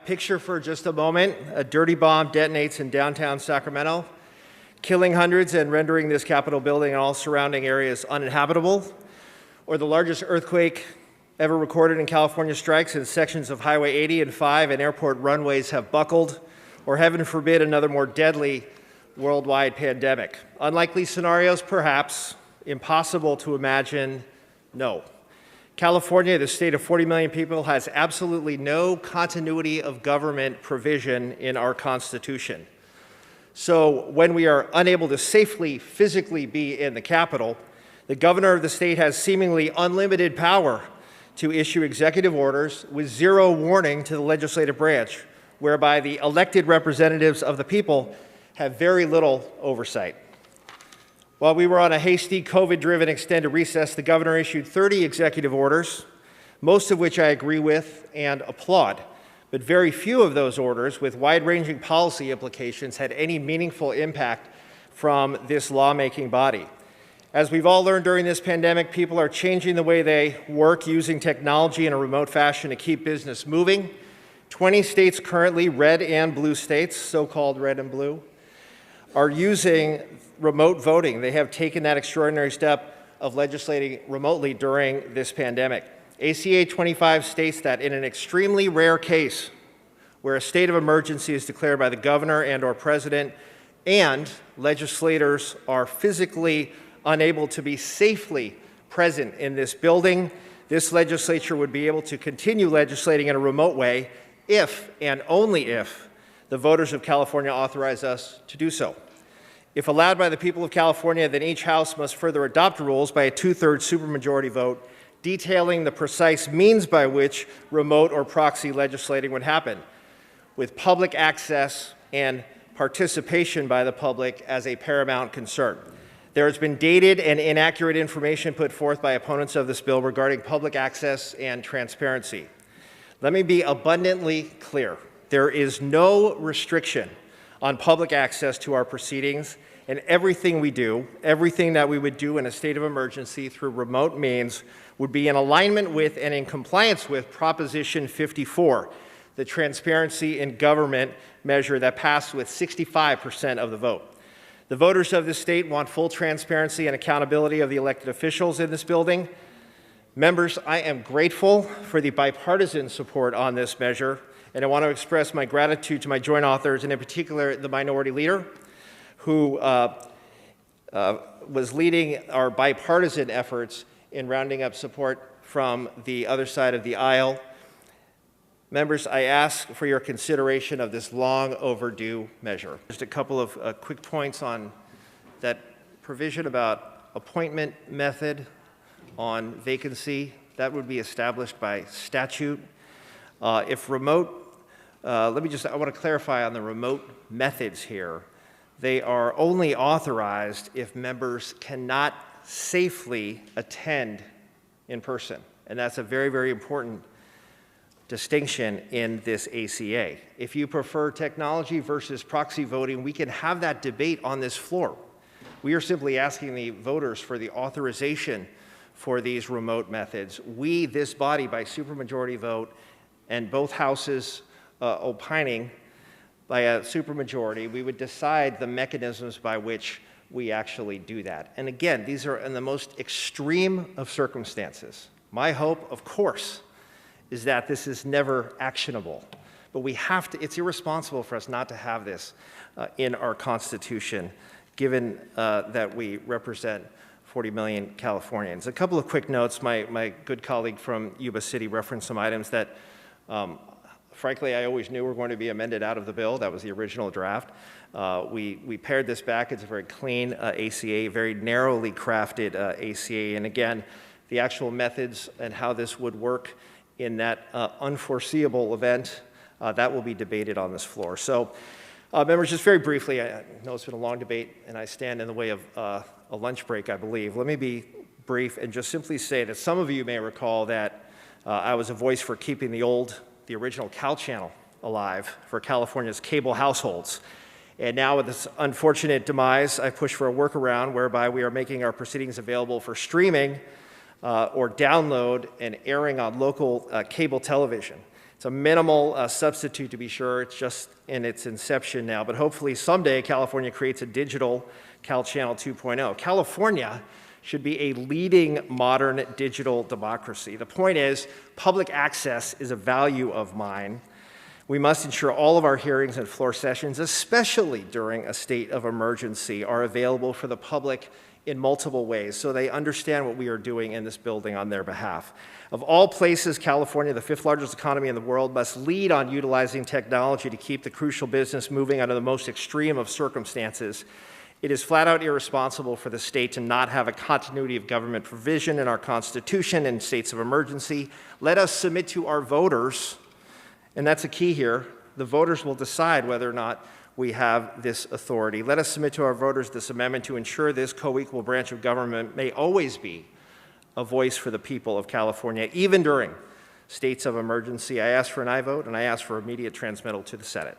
Picture for just a moment, a dirty bomb detonates in downtown Sacramento, killing hundreds and rendering this Capitol building and all surrounding areas uninhabitable. Or the largest earthquake ever recorded in California strikes and sections of Highway 80 and 5 and airport runways have buckled. Or heaven forbid, another more deadly worldwide pandemic. Unlikely scenarios, perhaps. Impossible to imagine, no. California, the state of 40 million people, has absolutely no continuity of government provision in our Constitution. So when we are unable to safely, physically be in the Capitol, the governor of the state has seemingly unlimited power to issue executive orders with zero warning to the legislative branch, whereby the elected representatives of the people have very little oversight. While we were on a hasty COVID-driven extended recess, the governor issued 30 executive orders, most of which I agree with and applaud. But very few of those orders with wide-ranging policy implications had any meaningful impact from this lawmaking body. As we've all learned during this pandemic, people are changing the way they work using technology in a remote fashion to keep business moving. 20 states currently, red and blue states, so-called red and blue, are using remote voting. They have taken that extraordinary step of legislating remotely during this pandemic. ACA 25 states that in an extremely rare case where a state of emergency is declared by the governor and/or president and legislators are physically unable to be safely present in this building, this legislature would be able to continue legislating in a remote way if and only if the voters of California authorize us to do so. If allowed by the people of California, then each House must further adopt rules by a 2/3 supermajority vote detailing the precise means by which remote or proxy legislating would happen, with public access and participation by the public as a paramount concern. There has been dated and inaccurate information put forth by opponents of this bill regarding public access and transparency. Let me be abundantly clear. There is no restriction on public access to our proceedings, and everything we do, everything that we would do in a state of emergency through remote means would be in alignment with and in compliance with Proposition 54, the transparency in government measure that passed with 65% of the vote. The voters of this state want full transparency and accountability of the elected officials in this building. Members, I am grateful for the bipartisan support on this measure, and I want to express my gratitude to my joint authors, and in particular the minority leader, who was leading our bipartisan efforts in rounding up support from the other side of the aisle. Members, I ask for your consideration of this long overdue measure. Just a couple of quick points on that provision about appointment method on vacancy. That would be established by statute. If remote, I want to clarify on the remote methods here. They are only authorized if members cannot safely attend in person. And that's a very, very important distinction in this ACA. If you prefer technology versus proxy voting, we can have that debate on this floor. We are simply asking the voters for the authorization for these remote methods. We, this body, by supermajority vote, and both houses opining by a supermajority, we would decide the mechanisms by which we actually do that. And again, these are in the most extreme of circumstances. My hope, of course, is that this is never actionable. But we have to, it's irresponsible for us not to have this in our Constitution, given that we represent 40 million Californians. A couple of quick notes. My good colleague from Yuba City referenced some items that, frankly, I always knew were going to be amended out of the bill. That was the original draft. We pared this back. It's a very clean ACA, very narrowly crafted ACA. And again, the actual methods and how this would work in that unforeseeable event, that will be debated on this floor. So, members, just very briefly, I know it's been a long debate, and I stand in the way of a lunch break, I believe. Let me be brief and just simply say that some of you may recall that I was a voice for keeping the original Cal Channel alive for California's cable households. And now with this unfortunate demise, I push for a workaround whereby we are making our proceedings available for streaming or download and airing on local cable television. It's a minimal substitute, to be sure. It's just in its inception now. But hopefully someday California creates a digital Cal Channel 2.0. California should be a leading modern digital democracy. The point is, public access is a value of mine. We must ensure all of our hearings and floor sessions, especially during a state of emergency, are available for the public in multiple ways so they understand what we are doing in this building on their behalf. Of all places, California, the fifth largest economy in the world, must lead on utilizing technology to keep the crucial business moving under the most extreme of circumstances. It is flat out irresponsible for the state to not have a continuity of government provision in our Constitution in states of emergency. Let us submit to our voters, and that's a key here. The voters will decide whether or not we have this authority. Let us submit to our voters this amendment to ensure this co-equal branch of government may always be a voice for the people of California, even during states of emergency. I ask for an aye vote, and I ask for immediate transmittal to the Senate.